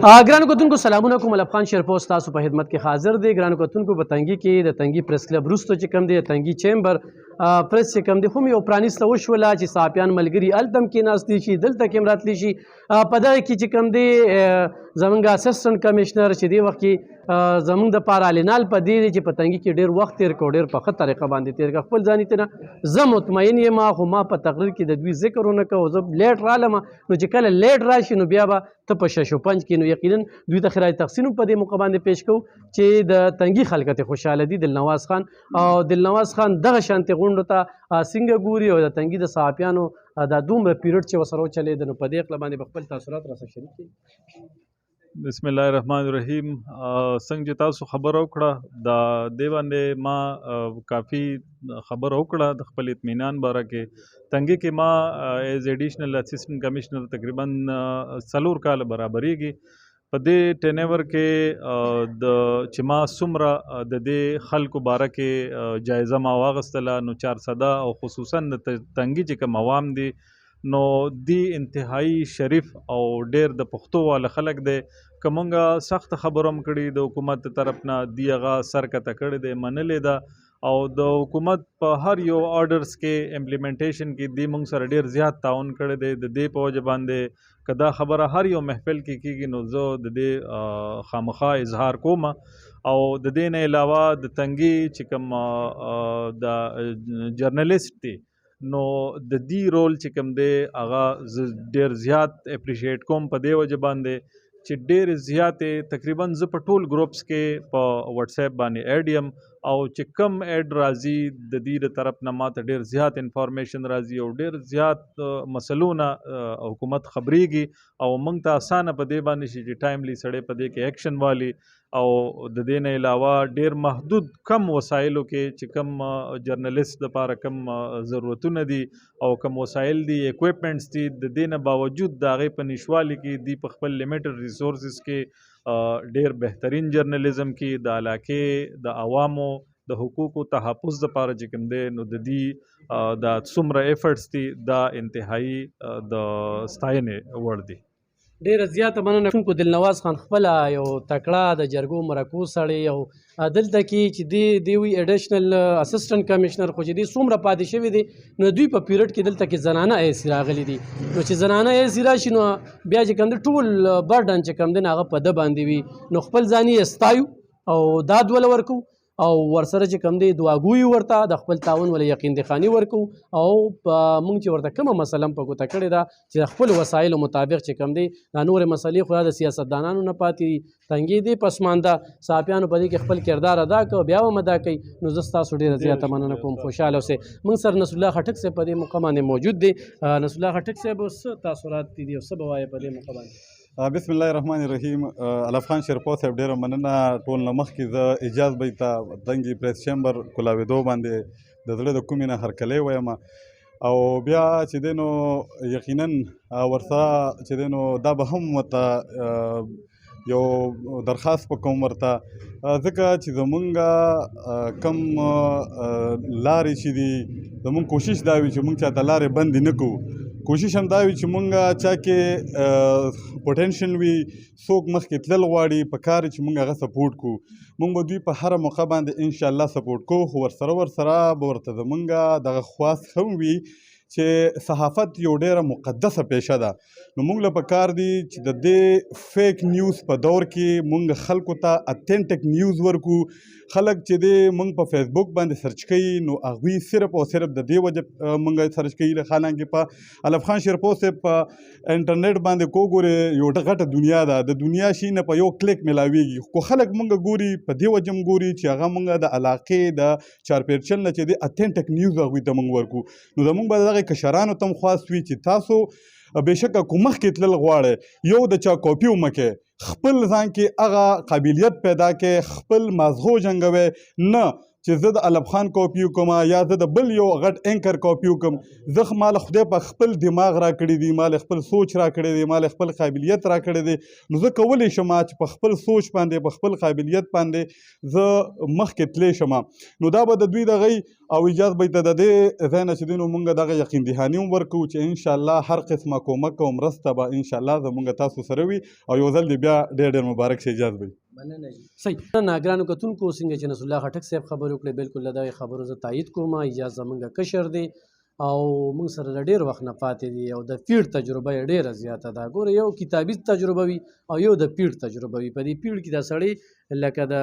ګرانو کتونکو سلامونه کوم. ملب خان شیرپوست تاسو په خدمت کې حاضر دی. ګرانو کتونکو په تنګي کې د تنګي پریس کلب وروسته چې کوم دی د تنګي چیمبر پریس چې کوم دی خو یو پرانیسته وشوله چې صحافیان ملګري هلته هم کېناستلی شي، دلته کې هم راتلی شي. په دغه کې چې کوم دی زموږ اسسټنټ کمیشنر چې دې وخت کې زموږ دپاره الینال په دې دی چې په تنګي کې ډېر وخت تېر کړو، ډېر په ښه طریقه باندې تېر کړه. خپل ځان یې نه زه مطمئن یم، خو ما په تقریر کې د دوی ذکر ونه کوو. زه لیټ رالم، نو چې کله لیټ راشي نو بیا به ته په شش و پنج کې نو یقینا دوی ته خراج تحسین په دې موقع باندې پیش کوو چې د تنګي خلک ته خوشحاله دي. دلنواز خان او دلنواز خان دغه شانتې غونډو ته څنګه ګوري او د تنګي د صحافیانو دا دومره پیریډ چې ورسره وچلېده نو په دې هکله باندې به خپل تاثرات راسره شریک کړي. بسم الله الرحمن الرحیم. څنګه چې تاسو خبره وکړه د دې باندې ما کافي خبره وکړه د خپل اطمینان باره کې. تنګي کې ما ایز ایډیشنل اسسټنټ کمیشنر تقریبا 4 کال برابرېږي. په دې ټینور کې د چې ما څومره د دې خلکو باره کې جایزه ما واغستله نو 400 او خصوصا د تنګي چې کوم عوام دي نو دی انتهایی شریف او ډیر د پښتو والا خلک دی. که مونږ سخت خبره هم کړي د حکومت طرف نه دی هغه سر کته کړی دی، منلې ده او د حکومت په هر یو آرډرز کې امپلیمنټیشن کې دی مونږ سره ډیر زیات تعاون کړی دی. د دې په وجه باندې که دا خبره هر یو محفل کې کېږي نو زه د دې خامخا اظهار کوم. او د دې نه علاوه د تنګي چې کوم د جرنلیسټ دی نو د دې رول چې کوم دی هغه زه ډیر زیات اپریشیټ کوم په دې وجه باندې چې ډیر زیاتې تقریبا زه په ټول ګروپس کې په واتس اپ باندې ایډ یم او چې کم ایډ راځي د دې طرف نه ماته ډیر زیات انفارمیشن راځي او ډیر زیات مسلونه حکومت خبرېږي او موږ ته اسانه په دې باندې شي چې ټایملی سړی په دې کې ایکشن والی. او د دې نه علاوه ډیر محدود کم وسایلو کې چې کم جرنلیست لپاره کم ضرورتونه دي او کم وسایل دي اکویپمنټس دي، د دې نه باوجود د هغې په نشوالي کې دی په خپل لیمیټډ ریسورسز کې ډیر بهترین جرنلیزم کې د علاقې د عوامو د حقوقو تحفظ لپاره چې کوم دی نو د دې د څومره ایفرټس دي دا انتهایی د ستاینې وړ دي. ډیره زیاته مننه کوم. دلنواز خان خپله یو تکړه د جرګو مرکو سړی او دلته کې چې دی وی ایډیشنل اسسټنټ کمیشنر خو چې دی څومره پاتې شوي دي نو دوی په پیریډ کې دلته کې زنانه ایسي راغلي دي. نو چې زنانه ایسي راشي نو بیا چې کوم دی ټول برډن چې کوم دی هغه په ده باندې وي نو خپل ځان یې ستایو او داد ول ورکو او ورسره چې کوم دی دعاګوي ورته د خپل تعاون ول یقین دخاني ورکو او مونږ چې ورته کومه مسله په ګوته کړې ده چې خپل وسایلو مطابق چې کوم دی دا نورې مسلې خو د سیاستدانانو نه پاتې تنګي دی پسمانده صحافیانو په دې کې خپل کردار ادا کوي بیا هم ادا کوي. نو زه ستاسو ډېره زیاته مننه کوم. خوشحاله اوسئ. موږ سره نصر الله خټک صاحب په دې موقع باندې موجود دی. نصر الله خټک صاحب څه تاثرات دي او څه به وایې په دې موقع باندې؟ بسم الله الرحمن الرحیم. علف خان شیرپوست صاحب ډېره مننه. ټول نه مخکې زه اجازه به ته تنګي پریس چیمبر کولاوېدو باندې د زړه د کومې نه هرکلی وایم او بیا چې دی نو یقینا ورسره چې دی نو دا به هم ورته یو درخواست وکوم ورته ځکه چې زمونږ کم لارې چې دي زمونږ کوشش دا وي چې مونږ چاته لارې بندې نه کوو. کوشش هم دا وي چې مونږ چا کې پوټینشل وي څوک مخکې تلل غواړي په کار چې مونږ هغه سپورټ کوو. مونږ به دوی په هره موقع باندې انشاءالله سپورټ کوو خو ورسره به ورته زمونږ دغه خواست هم وي چې صحافت یو ډیره مقدسه پیشه ده. نو مونږ له پکار دي چې د دې فیک نیوز په دور کې مونږ خلکو ته اتنټک نیوز ورکو. خلک چې دی مونږ په فیسبوک باندې سرچ کوي نو هغوی صرف او صرف د دې وجه مونږ سرچ کوي حالانکه په علف خان شیرپوست په انټرنیټ باندې کو ګورې یو غټه دنیا ده، د دنیا شي نه په یو کلیک ملاویږي خو خلک مونږ ګوري په دې وجه هم ګوري چې هغه مونږ د علاقې د چارپیرچل نه چې دی اتنټک نیوز هغوی ته مونږ ورکو. نو زمونږ به دغه کشرانو ته هم خواست وي چې تاسو بېشکه که مخکې تلل غواړئ یو د چا کاپي ومکئ، خپل ځان کې هغه قابلیت پیدا کړئ، خپل مازغو جنګوئ، نه چې زه د الف خان کاپي وکم یا زه د بل یو غټ اینکر کاپي وکم، زه مال خدای په خپل دماغ راکړی دی، مال خپل سوچ راکړی دی، مال خپل قابلیت راکړی دی، نو زه کولی شم چې په خپل سوچ باندې په خپل قابلیت باندې زه مخکې تللی شم. نو دا به د دوی دغه او اجازه به د دې ځای نه چې دی نو مونږ دغه یقین دهاني هم ورکوو چې انشاءالله هر قسمه کومک او مرسته به انشاءالله زمونږ تاسو سره وي او یو ځل دې بیا ډېر ډېر مبارک شه. اجازه به صحیح. ګرانو کتونکو څنګه چې نصر الله خټک صاحب خبرې وکړې، بالکل له دغې خبرو زه تایید کوم. اجازه زمونږ کشر دی او موږ سره له ډېر وخت نه پاتې دي او د پیړ تجربه یې ډېره زیاته ده. ګوره یو کتابي تجربه وي او یو د پیړ تجربه وي. په دې پیړ کې دا سړی لکه د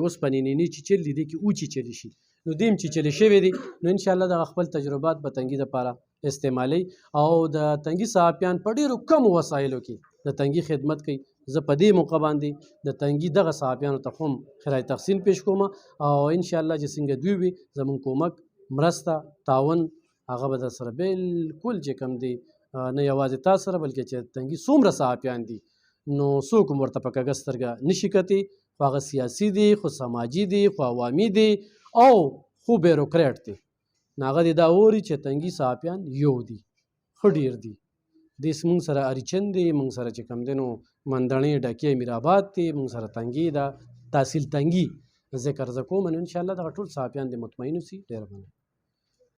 اوسپنې نینې چیچل دي کې وچیچلي شي، نو دې هم چیچلي شوي دي. نو انشاءالله دغه خپل تجربات به تنګي دپاره استعمالوي او د تنګي صحافیان په ډېرو کمو وسایلو کې د تنګي خدمت کوي. زه په دې موقع باندې د تنګي دغه صحافیانو ته هم خیرای تحسین پیش کوم او انشاءالله چې څنګه دوی وي زموږ کومک مرسته تعاون هغه به در سره بالکل چې کوم دی نه یوازې تا سره بلکې چې تنګي څومره صحافیان دي نو څوک هم ورته په کږه سترګه نشي کتي، خو هغه سیاسي دي، خو سماجي دي، خو عوامي دي او خو بیروکریټ دي. نو هغه دې دا اوري چې تنګي صحافیان یو دي، ښه ډېر دي. دې موږ سره اریچن دی، موږ سره چې کوم دی نو مندڼې ډکې امیرآباد دی، موږ سره تنګي ده، تحصیل تنګي ذکر زه کوم. نو انشاءالله دغه ټول صحافیان دې مطمئن اوسي. ډېره مننه.